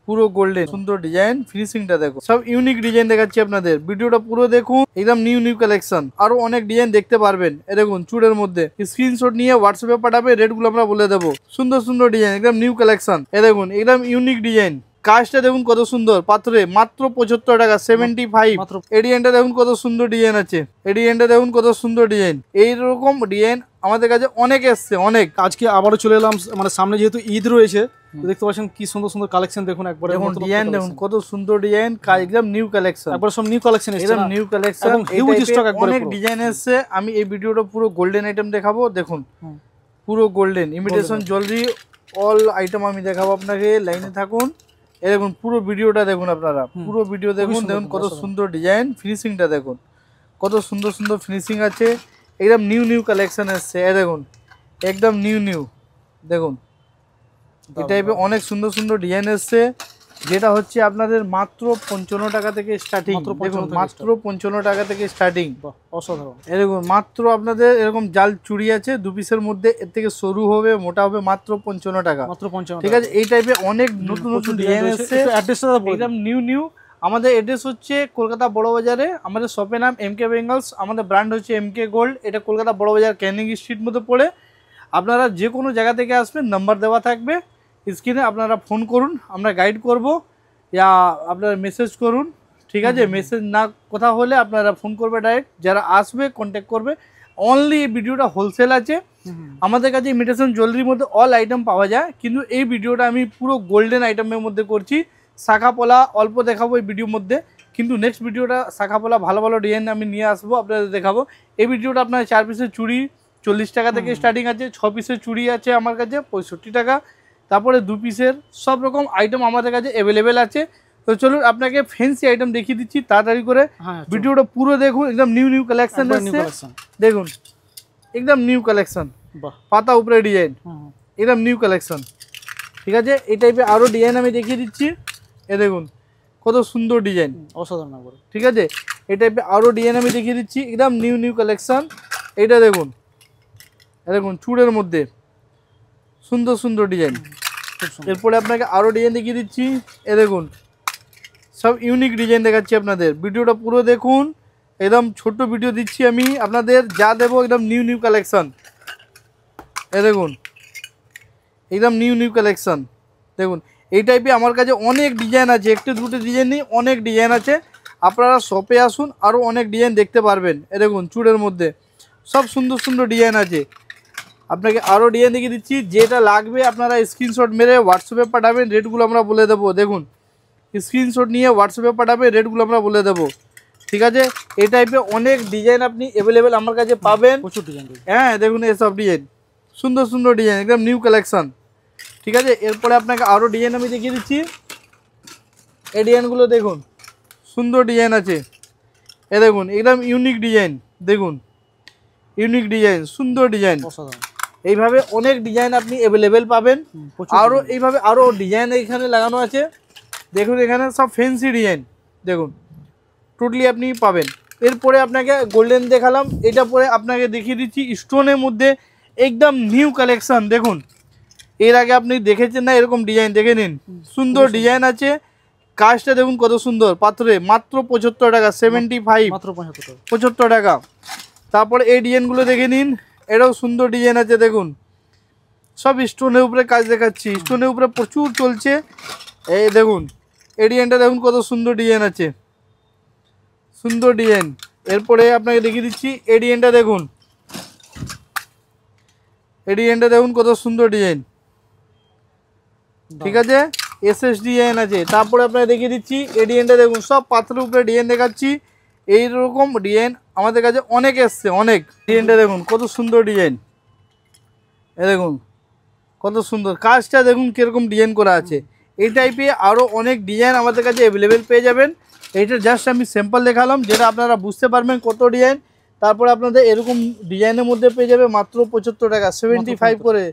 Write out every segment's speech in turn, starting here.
পুরো গোল্ডেন সুন্দর ডিজাইন, ফিনিশিংটা দেখো, সব ইউনিক ডিজাইন দেখাচ্ছি আপনাদের। ভিডিওটা পুরো দেখুন, একদম নিউ নিউ কালেকশন, আরো অনেক ডিজাইন দেখতে পারবেন। এ দেখুন চুড়ের মধ্যে স্ক্রিনশট নিয়ে হোয়াটসঅ্যাপে পাঠাবে, রেট গুলো আমরা বলে দেবো। সুন্দর সুন্দর ডিজাইন, একদম নিউ কালেকশন। এ দেখুন একদম ইউনিক ডিজাইন, কাজটা দেখুন কত সুন্দর, পাথরে মাত্র 75 টাকা, 75। এই ডিজাইনটা দেখুন কত সুন্দর ডিজাইন আছে, এই ডিজাইনটা দেখুন কত সুন্দর ডিজাইন। এইরকম ডিজাইন আমাদের কাছে অনেক এসছে, অনেক। আজকে আবারও চলে এলাম, মানে সামনে যেহেতু ঈদ রয়েছে, দেখতে পাচ্ছেন কি সুন্দর সুন্দর কালেকশন। দেখুন একবার ডিজাইন দেখুন কত সুন্দর ডিজাইন, একদম নিউ কালেকশন, একবার সব নিউ কালেকশন এসেছে, একদম নিউ কালেকশন, এবং হিউজ স্টক, একবার অনেক ডিজাইন এসছে। আমি এই ভিডিওটা পুরো গোল্ডেন আইটেম দেখাবো। দেখুন পুরো golden imitation jewellery all item আমি দেখাবো আপনাকে, লাইনে থাকুন। এই দেখুন পুরো ভিডিওটা দেখুন, আপনারা পুরো ভিডিও দেখুন। দেখুন কত সুন্দর ডিজাইন, ফিনিশিংটা দেখুন কত সুন্দর সুন্দর ফিনিশিং আছে, একদম নিউ নিউ কালেকশন এসছে। এই দেখুন একদম নিউ নিউ, দেখুন এই টাইপের অনেক সুন্দর সুন্দর ডিজাইন এসছে, যেটা হচ্ছে আপনাদের মাত্র 55 টাকা থেকে স্টার্টিং। দেখুন মাত্র 55 টাকা থেকে স্টার্টিং, অসাধারণ। এই দেখুন মাত্র আপনাদের এরকম জাল চুড়ি আছে 2 পিসের মধ্যে, এর থেকে সরু হবে মোটা হবে, মাত্র 55 টাকা, মাত্র 55। ঠিক আছে। এই টাইপের অনেক নতুন নতুন ডিজাইন এসছে, একদম নিউ নিউ। আমাদের অ্যাড্রেস হচ্ছে কলকাতা বড় বাজারে, আমাদের শপের নাম এমকে বেঙ্গলস, আমাদের ব্র্যান্ড হচ্ছে এমকে গোল্ড। এটা কলকাতা বড় বাজার ক্যানিং স্ট্রিট মধ্যে পড়ে। আপনারা যে কোনো জায়গা থেকে আসবেন, নাম্বার দেওয়া থাকবে স্ক্রিনে, আপনারা ফোন করুন, আমরা গাইড করব, ইয়া আপনারা মেসেজ করুন, ঠিক আছে। মেসেজ না কথা হলে আপনারা ফোন করবে ডাইরেক্ট, যারা আসবে কন্ট্যাক্ট করবে। অনলি এই ভিডিওটা হোলসেল আছে, আমাদের কাছে ইমিটেশন জুয়েলারির মধ্যে অল আইটেম পাওয়া যায়, কিন্তু এই ভিডিওটা আমি পুরো গোল্ডেন আইটেমের মধ্যে করছি। শাখা পলা অল্প দেখাবো এই ভিডিওর মধ্যে, কিন্তু নেক্সট ভিডিওটা শাখা পলা ভালো ভালো ডিজাইন আমি নিয়ে আসবো, আপনাদের দেখাবো। এই ভিডিওটা আপনার 4 পিসের চুড়ি 40 টাকা থেকে স্টার্টিং আছে, 6 পিসের চুড়ি আছে আমার কাছে 65 টাকা, তারপরে 2 পিসের সব রকম আইটেম আমাদের কাছে অ্যাভেলেবেল আছে। তো চলুন আপনাকে ফ্যান্সি আইটেম দেখিয়ে দিচ্ছি তাড়াতাড়ি করে, ভিডিওটা পুরো দেখুন। একদম নিউ নিউ কালেকশন আছে, দেখুন একদম নিউ কালেকশন, পাতা উপরে ডিজাইন, একদম নিউ কালেকশন, ঠিক আছে। এই টাইপের আরও ডিজাইন আমি দেখিয়ে দিচ্ছি। এ দেখুন কত সুন্দর ডিজাইন, অসাধারণ, ঠিক আছে। এই টাইপের আরও ডিজাইন আমি দেখিয়ে দিচ্ছি, একদম নিউ নিউ কালেকশন। এইটা দেখুন, দেখুন চুড়ের মধ্যে সুন্দর সুন্দর ডিজাইন। এরপরে আপনাকে আরও ডিজাইন দেখিয়ে দিচ্ছি। এ দেখুন সব ইউনিক ডিজাইন দেখাচ্ছি আপনাদের, ভিডিওটা পুরো দেখুন। একদম ছোট ভিডিও দিচ্ছি আমি আপনাদের, যা দেবো একদম নিউ নিউ কালেকশন। এ দেখুন একদম নিউ নিউ কালেকশন, দেখুন এই টাইপে আমার কাছে অনেক ডিজাইন আছে, একটু দুটো ডিজাইন নেই, অনেক ডিজাইন আছে। আপনারা শপে আসুন, আরও অনেক ডিজাইন দেখতে পারবেন। এ দেখুন চুড়ের মধ্যে সব সুন্দর সুন্দর ডিজাইন আছে, আপনাকে আরও ডিজাইন দেখিয়ে দিচ্ছি। যেটা লাগবে আপনারা স্ক্রিনশট মেরে হোয়াটসঅ্যাপে পাঠাবেন, রেটগুলো আমরা বলে দেবো। দেখুন স্ক্রিনশট নিয়ে হোয়াটসঅ্যাপে পাঠাবেন, রেটগুলো আমরা বলে দেবো, ঠিক আছে। এই টাইপের অনেক ডিজাইন আপনি অ্যাভেলেবেল আমার কাছে পাবেন, প্রচুর ডিজাইন। হ্যাঁ দেখুন এসব ডিজাইন সুন্দর সুন্দর ডিজাইন, একদম নিউ কালেকশন, ঠিক আছে। এরপরে আপনাকে আরও ডিজাইন আমি দেখিয়ে দিচ্ছি। এই ডিজাইনগুলো দেখুন সুন্দর ডিজাইন আছে, এ দেখুন একদম ইউনিক ডিজাইন, দেখুন ইউনিক ডিজাইন, সুন্দর ডিজাইন। এইভাবে অনেক ডিজাইন আপনি অ্যাভেলেবেল পাবেন, আরও এইভাবে আরও ডিজাইন এখানে লাগানো আছে। দেখুন এখানে সব ফ্যান্সি ডিজাইন, দেখুন টোটালি আপনি পাবেন। এরপরে আপনাকে গোল্ডেন দেখালাম, এটা পরে আপনাকে দেখিয়ে দিচ্ছি স্টোনের মধ্যে একদম নিউ কালেকশন। দেখুন এর আগে আপনি দেখেছেন না এরকম ডিজাইন, দেখে নিন সুন্দর ডিজাইন আছে। কাজটা দেখুন কত সুন্দর, পাথরে মাত্র 75 টাকা, 75, মাত্র 75 টাকা। তারপরে এই ডিজাইনগুলো দেখে নিন, এটাও সুন্দর ডিজাইন আছে। দেখুন সব স্টোনের উপরে কাজ দেখাচ্ছি, স্টোনের উপরে প্রচুর চলছে। এই দেখুন এই ডিজাইনটা দেখুন কত সুন্দর ডিজাইন আছে, সুন্দর ডিজাইন। এরপরে আপনাকে দেখিয়ে দিচ্ছি এই ডিজাইনটা দেখুন, এই ডিজাইনটা দেখুন কত সুন্দর ডিজাইন, ঠিক আছে। এসএস ডিজাইন আছে। তারপরে আপনাকে দেখিয়ে দিচ্ছি এই ডিজাইনটা দেখুন, সব পাথরের উপরে ডিজাইন দেখাচ্ছি। এইরকম ডিজাইন আমাদের কাছে অনেক এসছে, অনেক। ডিজাইনটা দেখুন কত সুন্দর ডিজাইন, এ দেখুন কত সুন্দর কাজটা, দেখুন কীরকম ডিজাইন করা আছে। এই টাইপে আরও অনেক ডিজাইন আমাদের কাছে অ্যাভেলেবেল পেয়ে যাবেন। এইটা জাস্ট আমি স্যাম্পল দেখালাম, যেটা আপনারা বুঝতে পারবেন কত ডিজাইন। তারপরে আপনাদের এরকম ডিজাইনের মধ্যে পেয়ে যাবে মাত্র 75 টাকা, 75 করে।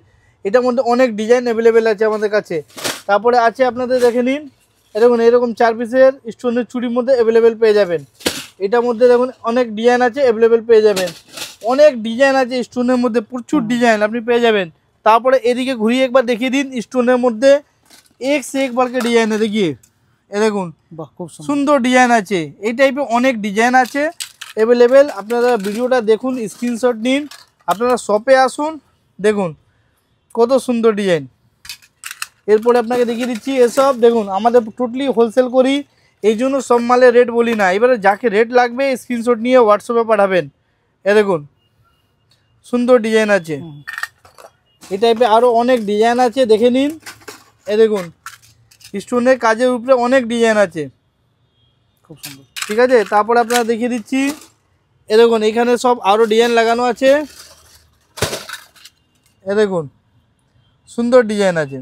এটার মধ্যে অনেক ডিজাইন অ্যাভেলেবেল আছে আমাদের কাছে। তারপরে আছে আপনাদের দেখে নিন, দেখুন এরকম 4 পিসের স্টোনের চুড়ির মধ্যে অ্যাভেলেবেল পেয়ে যাবেন। এটার মধ্যে দেখুন অনেক ডিজাইন আছে অ্যাভেলেবেল পেয়ে যাবেন, অনেক ডিজাইন আছে স্টোনের মধ্যে, প্রচুর ডিজাইন আপনি পেয়ে যাবেন। তারপরে এদিকে ঘুরিয়ে একবার দেখিয়ে দিন, স্টোনের মধ্যে एक से एक बढ़ के डिजाइन है। देखिए ये দেখুন বাহ খুব সুন্দর ডিজাইন আছে। এই টাইপের অনেক ডিজাইন আছে অ্যাভেলেবেল। আপনারা ভিডিওটা দেখুন, স্ক্রিনশট নিন, আপনারা শপে আসুন, দেখুন কত সুন্দর ডিজাইন। এরপরে আপনাকে দেখিয়ে দিচ্ছি এসব দেখুন, আমাদের টোটালি হোলসেল করি, এই জন্য সব মালের রেট বলি না। এবারে যাকে রেট লাগবে স্ক্রিনশট নিয়ে হোয়াটসঅ্যাপে পাঠাবেন। এ দেখুন সুন্দর ডিজাইন আছে। এই টাইপের আরও অনেক ডিজাইন আছে, দেখে নিন। এ দেখুন স্টোনের কাজের উপরে অনেক ডিজাইন আছে, খুব সুন্দর। ঠিক আছে। তারপরে আপনারা দেখিয়ে দিচ্ছি এ দেখুন এখানে সব আরও ডিজাইন লাগানো আছে। এ দেখুন সুন্দর ডিজাইন আছে।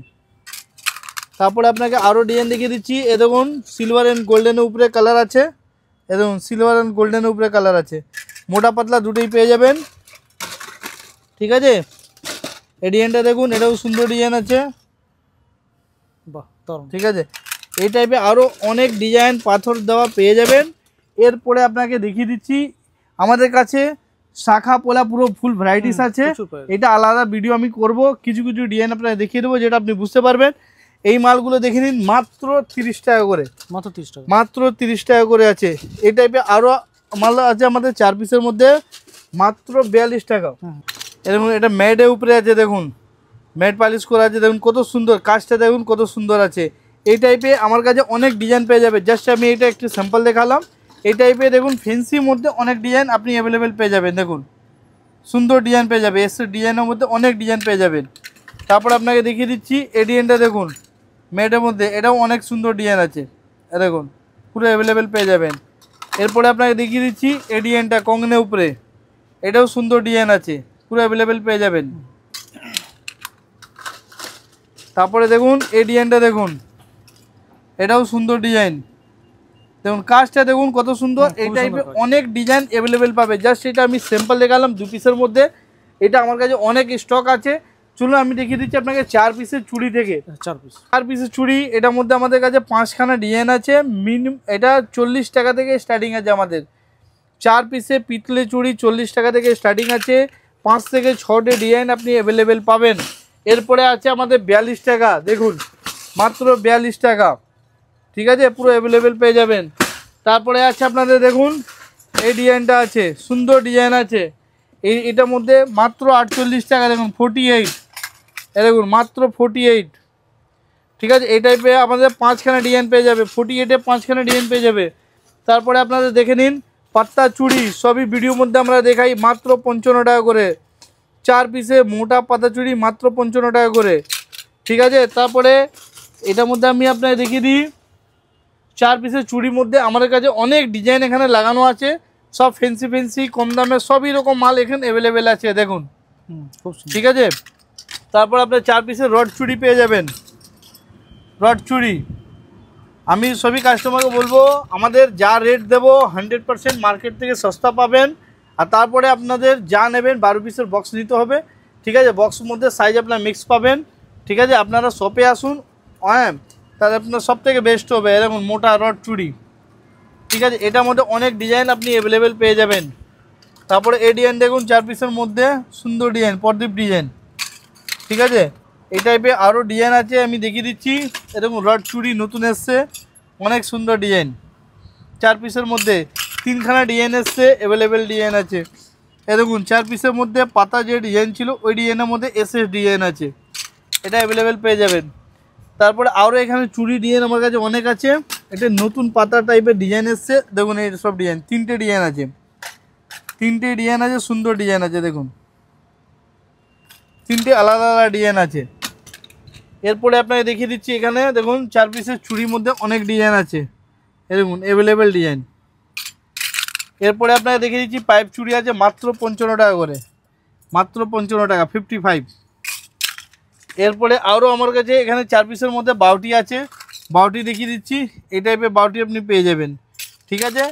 তারপরে আপনাকে আরও ডিজাইন দেখিয়ে দিচ্ছি। এ দেখুন সিলভার অ্যান্ড গোল্ডেনের উপরে কালার আছে। এ দেখুন সিলভার অ্যান্ড গোল্ডেনের উপরে কালার আছে, মোটা পাতলা দুটোই পেয়ে যাবেন, ঠিক আছে। এই ডিজাইনটা দেখুন, এটাও সুন্দর ডিজাইন আছে, বাহ দারুণ। ঠিক আছে। এই টাইপের আরও অনেক ডিজাইন পাথর দেওয়া পেয়ে যাবেন। এরপরে আপনাকে দেখিয়ে দিচ্ছি আমাদের কাছে শাখা পোলা পুরো ফুল ভ্যারাইটিস আছে। এটা আলাদা ভিডিও আমি করব, কিছু কিছু ডিজাইন আপনাকে দেখিয়ে দেবো যেটা আপনি বুঝতে পারবেন। এই মালগুলো দেখে নিন, মাত্র 30 টাকা করে, মাত্র 30 টাকা, মাত্র 30 টাকা করে আছে। এই টাইপের আরও মাল আছে আমাদের 4 পিসের মধ্যে, মাত্র 42 টাকা। এরকম এটা ম্যাটের উপরে আছে, দেখুন ম্যাট পালিশ করা আছে, দেখুন কত সুন্দর কাজটা, দেখুন কত সুন্দর আছে। এই টাইপে আমার কাছে অনেক ডিজাইন পেয়ে যাবে, জাস্ট আমি এটা একটু স্যাম্পল দেখালাম। এই টাইপে দেখুন ফেন্সির মধ্যে অনেক ডিজাইন আপনি অ্যাভেলেবেল পেয়ে যাবেন, দেখুন সুন্দর ডিজাইন পেয়ে যাবে, এস ডিজাইনের মধ্যে অনেক ডিজাইন পেয়ে যাবেন। তারপর আপনাকে দেখিয়ে দিচ্ছি এই ডিজাইনটা দেখুন ম্যাটের মধ্যে, এটাও অনেক সুন্দর ডিজাইন আছে, দেখুন পুরো অ্যাভেলেবেল পেয়ে যাবেন। এরপরে আপনাকে দেখিয়ে দিচ্ছি এই ডিজাইনটা কঙ্গনের উপরে, এটাও সুন্দর ডিজাইন আছে, পুরো অ্যাভেলেবেল পেয়ে যাবেন। তারপরে দেখুন এই ডিজাইনটা দেখুন, এটাও সুন্দর ডিজাইন, দেখুন কাজটা দেখুন কত সুন্দর। এই টাইপের অনেক ডিজাইন অ্যাভেলেবেল পাবে, জাস্ট এটা আমি স্যাম্পল দেখালাম 2 পিসের মধ্যে। এটা আমার কাছে অনেক স্টক আছে, চলুন আমি দেখিয়ে দিচ্ছি আপনাকে 4 পিসের চুড়ি থেকে। 4 পিসের চুড়ি, এটার মধ্যে আমাদের কাছে 5খানা ডিজাইন আছে, মিনিমাম এটা 40 টাকা থেকে স্টার্টিং আছে আমাদের। 4 পিসে পিতলে চুড়ি 40 টাকা থেকে স্টার্টিং আছে, 5 থেকে 6টে ডিজাইন আপনি অ্যাভেলেবেল পাবেন। এরপরে আছে আমাদের 42 টাকা, দেখুন মাত্র 42 টাকা, ঠিক আছে, পুরো অ্যাভেলেবেল পেয়ে যাবেন। তারপরে আছে আপনাদের দেখুন এই ডিজাইনটা আছে, সুন্দর ডিজাইন আছে, এটার মধ্যে মাত্র 48 টাকা, দেখুন 48, দেখুন মাত্র 48, ঠিক আছে। এই টাইপে আমাদের 5খানা ডিজাইন পেয়ে যাবে, 48-এ 5খানা ডিজাইন পেয়ে যাবে। তারপরে আপনাদের দেখে নিন পাত্তা চুড়ি, সবই ভিডিওর মধ্যে আমরা দেখাই, মাত্র 55 টাকা করে। 4 পিসে মোটা পাতা চুড়ি মাত্র 55 টাকা করে, ঠিক আছে। তারপরে এটার মধ্যে আমি আপনাকে দেখিয়ে দিই 4 পিসের চুড়ির মধ্যে আমাদের কাছে অনেক ডিজাইন এখানে লাগানো আছে, সব ফেন্সি ফেন্সি কম দামে সবই রকম মাল এখানে অ্যাভেলেবেল আছে, দেখুন ঠিক আছে। তারপর আপনার 4 পিসের রড চুড়ি পেয়ে যাবেন, রড চুড়ি। আমি সবই কাস্টমারকে বলবো আমাদের যা রেট দেবো 100% মার্কেট থেকে সস্তা পাবেন। আর তারপরে আপনাদের যা নেবেন 12 পিসের বক্স নিতে হবে, ঠিক আছে। বক্সের মধ্যে সাইজ আপনার মিক্স পাবেন, ঠিক আছে। আপনারা শপে আসুন, হ্যাঁ তাহলে আপনার সব থেকে বেস্ট হবে। এরকম মোটা রড চুড়ি, ঠিক আছে, এটার মধ্যে অনেক ডিজাইন আপনি অ্যাভেলেবেল পেয়ে যাবেন। তারপরে এই ডিজাইন দেখুন 4 পিসের মধ্যে সুন্দর ডিজাইন, প্রদীপ ডিজাইন, ঠিক আছে। এই টাইপের আরও ডিজাইন আছে, আমি দেখিয়ে দিচ্ছি। এরকম রড চুড়ি নতুন এসছে, অনেক সুন্দর ডিজাইন, 4 পিসের মধ্যে 3খানা ডিজাইন এসছে, অ্যাভেলেবেল ডিজাইন আছে। এ দেখুন 4 পিসের মধ্যে পাতা যে ডিজাইন ছিল ওই ডিজাইনের মধ্যে এসএস ডিজাইন আছে, এটা অ্যাভেলেবেল পেয়ে যাবেন। তারপরে আরও এখানে চুড়ি ডিজাইন আমার কাছে অনেক আছে, এটা নতুন পাতা টাইপের ডিজাইন এসছে, দেখুন এই সব ডিজাইন 3টে ডিজাইন আছে, 3টে ডিজাইন আছে, সুন্দর ডিজাইন আছে, দেখুন 3টে আলাদা আলাদা ডিজাইন আছে। এরপরে আপনাকে দেখিয়ে দিচ্ছি এখানে দেখুন 4 পিসের চুড়ির মধ্যে অনেক ডিজাইন আছে, এ দেখুন অ্যাভেলেবেল ডিজাইন। এরপরে আপনাকে দেখিয়ে দিচ্ছি পাইপ চুড়ি আছে মাত্র 55 টাকা করে, মাত্র 55 টাকা 55। এরপরে আরও আমার কাছে এখানে 4 পিসের মধ্যে বাউটি আছে, বাউটি দেখিয়ে দিচ্ছি, এই টাইপের বাউটি আপনি পেয়ে যাবেন, ঠিক আছে।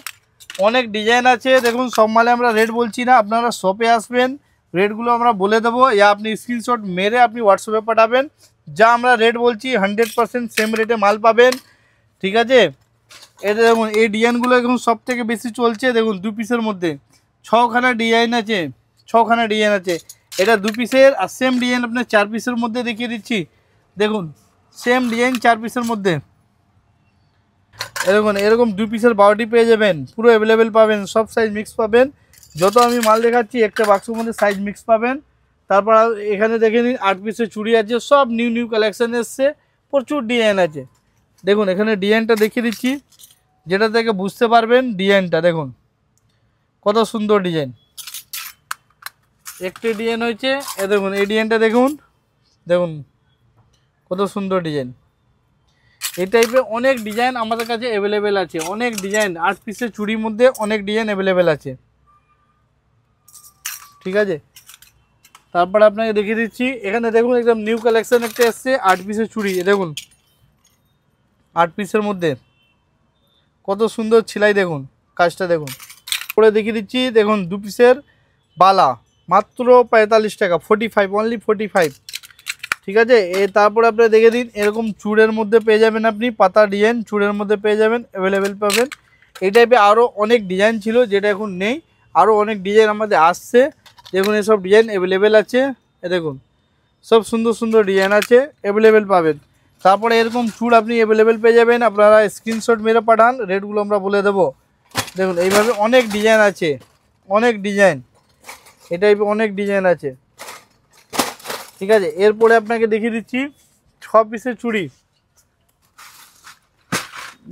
অনেক ডিজাইন আছে, দেখুন সব মালে আমরা রেট বলছি না, আপনারা শপে আসবেন, রেটগুলো আমরা বলে দেবো, ইয়া আপনি স্ক্রিনশট মেরে আপনি হোয়াটসঅ্যাপে পাঠাবেন, যা আমরা রেট বলছি 100% সেম রেটে মাল পাবেন, ঠিক আছে। এটা দেখুন এই ডিজাইনগুলো এখন সব থেকে বেশি চলছে, দেখুন 2 পিসের মধ্যে 6খানা ডিজাইন আছে, 6খানা ডিজাইন আছে, এটা 2 পিসের। আর সেম ডিজাইন আপনার 4 পিসের মধ্যে দেখিয়ে দিচ্ছি, দেখুন সেম ডিজাইন 4 পিসের মধ্যে। এরকম 2 পিসের বাউটি পেয়ে যাবেন, পুরো অ্যাভেলেবেল পাবেন, সব সাইজ মিক্স পাবেন। যত আমি মাল দেখাচ্ছি একটা বাক্সের মধ্যে সাইজ মিক্স পাবেন। তারপর এখানে দেখে নিন 8 পিসের চুড়ি আছে, সব নিউ কালেকশন এসছে, প্রচুর ডিজাইন আছে। দেখুন এখানে ডিজাইনটা দেখিয়ে দিচ্ছি, যেটা থেকে বুঝতে পারবেন ডিজাইনটা দেখুন কত সুন্দর ডিজাইন। একটি ডিজাইন হয়েছে, দেখুন এই ডিজাইনটা দেখুন কত সুন্দর ডিজাইন। এই টাইপের অনেক ডিজাইন আমাদের কাছে অ্যাভেলেবেল আছে, অনেক ডিজাইন 8 পিসের চুড়ির মধ্যে অনেক ডিজাইন অ্যাভেলেবেল আছে, ঠিক আছে। তারপর আপনাকে দেখিয়ে দিচ্ছি, এখানে দেখুন একদম নিউ কালেকশন একটা এসছে 8 পিসের চুড়ি। দেখুন 8 পিসের মধ্যে কত সুন্দর সেলাই, দেখুন কাজটা দেখুন। পরে দেখিয়ে দিচ্ছি, দেখুন 2 পিসের বালা মাত্র 45 টাকা, 45, অনলি 45, ঠিক আছে। তারপরে আপনি দেখে দিন, এরকম চুড়ের মধ্যে পেয়ে যাবেন আপনি, পাতা ডিজাইন চুড়ের মধ্যে পেয়ে যাবেন, অ্যাভেলেবেল পাবেন। এই টাইপের আরও অনেক ডিজাইন ছিল যেটা এখন নেই, আরও অনেক ডিজাইন আমাদের আসছে। দেখুন এসব ডিজাইন অ্যাভেলেবেল আছে, দেখুন সব সুন্দর ডিজাইন আছে, অ্যাভেলেবেল পাবেন। তারপরে এরকম চুড় আপনি অ্যাভেলেবেল পেয়ে যাবেন, আপনারা স্ক্রিনশট মেরে পাঠান, রেটগুলো আমরা বলে দেবো। দেখুন এইভাবে অনেক ডিজাইন আছে, অনেক ডিজাইন, এই টাইপের অনেক ডিজাইন আছে, ঠিক আছে। এরপরে আপনাকে দেখিয়ে দিচ্ছি 6 পিসের চুড়ি।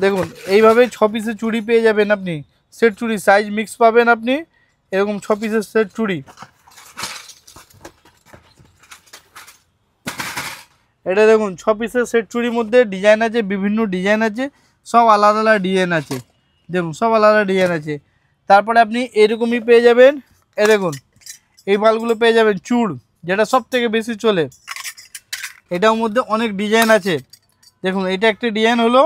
দেখুন এইভাবে 6 পিসের চুড়ি পেয়ে যাবেন আপনি, সেট চুড়ি সাইজ মিক্স পাবেন আপনি, এরকম 6 পিসের সেট চুড়ি। এটা দেখুন 6 পিসের সেট চুড়ির মধ্যে ডিজাইন আছে, বিভিন্ন ডিজাইন আছে, সব আলাদা ডিজাইন আছে, দেখুন সব আলাদা ডিজাইন আছে। তারপরে আপনি এরকমই পেয়ে যাবেন, দেখুন এই মালগুলো পেয়ে যাবেন চুড়, যেটা সব থেকে বেশি চলে। এটার মধ্যে অনেক ডিজাইন আছে, দেখুন এটা একটা ডিজাইন হলো,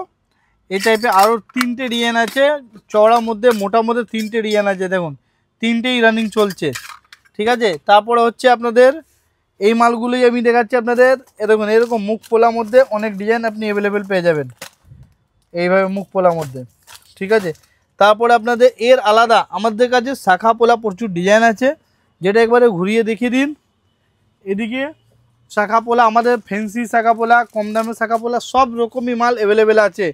এই টাইপের আরও 3টে ডিজাইন আছে, চওড়ার মধ্যে মোটার মধ্যে 3টে ডিজাইন আছে, দেখুন 3টেই রানিং চলছে, ঠিক আছে। তারপরে হচ্ছে আপনাদের এই মালগুলোই আমি দেখাচ্ছি আপনাদের, দেখুন এরকম মুখ পোলার মধ্যে অনেক ডিজাইন আপনি অ্যাভেলেবেল পেয়ে যাবেন, এইভাবে মুখ পোলার মধ্যে, ঠিক আছে। তারপরে আপনাদের এর আলাদা আমাদের কাছে শাখা পোলা প্রচুর ডিজাইন আছে, যেটা একবারে ঘুরিয়ে দেখিয়ে দিন। এদিকে শাখা পোলা, আমাদের ফ্যান্সি শাখা পোলা, কম দামের শাখা পোলা, সব রকমই মাল অ্যাভেলেবেল আছে।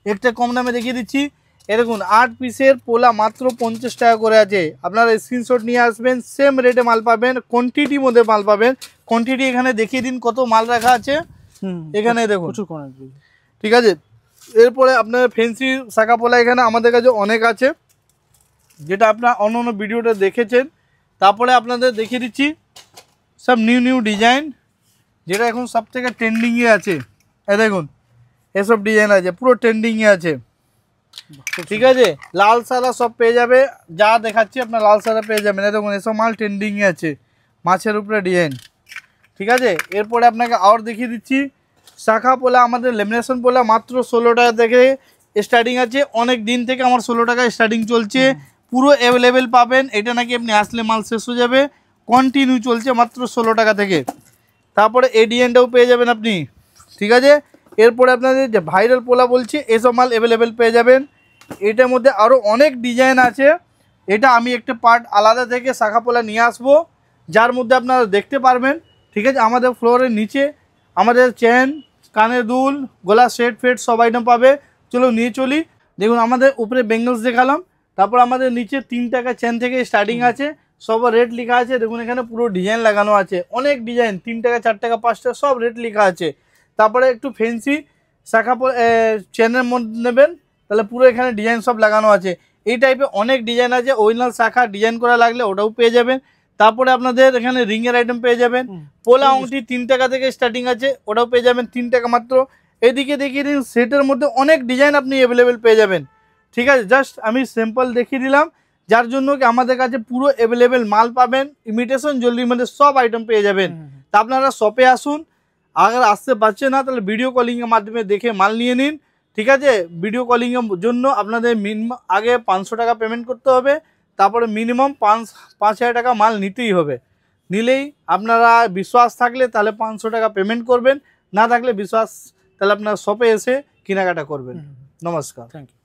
একটা কম দামে দেখিয়ে দিচ্ছি, এরকম 8 পিসের পোলা মাত্র 50 টাকা করে আছে, আপনারা স্ক্রিনশট নিয়ে আসবেন, সেম রেটে মাল পাবেন, কোয়ান্টিটির মধ্যে মাল পাবেন। কোয়ান্টিটি এখানে দেখিয়ে দিন কত মাল রাখা আছে, এখানে দেখুন প্রচুর কোয়ান্টিটি, ঠিক আছে। এরপরে আপনার ফ্যান্সি শাখা পোলা এখানে আমাদের কাছে অনেক আছে, যেটা আপনার অন্য ভিডিওটা দেখেছেন। তারপরে আপনাদের দেখিয়ে দিচ্ছি সব নিউ ডিজাইন, যেটা এখন সব থেকে ট্রেন্ডিংয়ে আছে, দেখুন এসব ডিজাইন আছে, পুরো ট্রেন্ডিংয়ে আছে, ঠিক আছে। লাল সাদা সব পেয়ে যাবে, যা দেখাচ্ছি আপনার লাল সাদা পেয়ে যাবেন, দেখুন এসব মাল ট্রেন্ডিংয়ে আছে, মাছের উপরে ডিজাইন, ঠিক আছে। এরপরে আপনাকে আর দেখিয়ে দিচ্ছি শাখা পোলা, আমাদের লেমিনেশন পোলা মাত্র 16 টাকা থেকে স্টার্টিং আছে, অনেক দিন থেকে আমার 16 টাকা স্টার্টিং চলছে, পুরো অ্যাভেলেবেল পাবেন। এটা নাকি আপনি আসলে মাল শেষ হয়ে যাবে, কন্টিনিউ চলছে মাত্র 16 টাকা থেকে। তারপরে এই ডিজাইনটাও পেয়ে যাবেন আপনি, ঠিক আছে। এরপরে আপনাদের যে ভাইরাল পোলা বলছি, এসব মাল অ্যাভেলেবেল পেয়ে যাবেন। এটার মধ্যে আরও অনেক ডিজাইন আছে, এটা আমি একটা পার্ট আলাদা থেকে শাখা পোলা নিয়ে আসবো, যার মধ্যে আপনারা দেখতে পারবেন, ঠিক আছে। আমাদের ফ্লোরের নিচে আমাদের চেন, কানের দুল, গলা সেট ফেট সব আইটেম পাবে, চলো নিয়ে চলি। দেখুন আমাদের উপরে বেঙ্গলস দেখালাম, তারপর আমাদের নিচে 3 টাকা চেন থেকে স্টার্টিং আছে, সব রেট লেখা আছে, দেখুন এখানে পুরো ডিজাইন লাগানো আছে, অনেক ডিজাইন, 3 টাকা 4 টাকা 5 টাকা সব রেট লেখা আছে। তারপরে একটু ফ্যান্সি শাখা চেনের মধ্যে নেবেন, তাহলে পুরো এখানে ডিজাইন সব লাগানো আছে, এই টাইপের অনেক ডিজাইন আছে। অরিজিনাল শাখা ডিজাইন করা লাগলে ওটাও পেয়ে যাবেন। তারপরে আপনাদের এখানে রিংয়ের আইটেম পেয়ে যাবেন, পোলা আংটি 3 টাকা থেকে স্টার্টিং আছে, ওটাও পেয়ে যাবেন 3 টাকা মাত্র। এদিকে দেখিয়ে দিন সেটের মধ্যে অনেক ডিজাইন আপনি অ্যাভেলেবেল পেয়ে যাবেন, ঠিক আছে। জাস্ট আমি সিম্পল দেখিয়ে দিলাম, যার জন্য কি আমাদের কাছে পুরো অ্যাভেলেবেল মাল পাবেন, ইমিটেশন জুয়েলারির মধ্যে সব আইটেম পেয়ে যাবেন। তা আপনারা শপে আসুন, আগে আসতে পারছে না তাহলে ভিডিও কলিংয়ের মাধ্যমে দেখে মাল নিয়ে নিন, ঠিক আছে। ভিডিও কলিংয়ের জন্য আপনাদের মিনিমাম আগে 500 টাকা পেমেন্ট করতে হবে, তারপরে মিনিমাম 5,000 টাকা মাল নিতেই হবে। নিলেই আপনারা বিশ্বাস থাকলে তাহলে 500 টাকা পেমেন্ট করবেন, না থাকলে বিশ্বাস তাহলে আপনার শপে এসে কেনাকাটা করবেন। নমস্কার, থ্যাংক ইউ।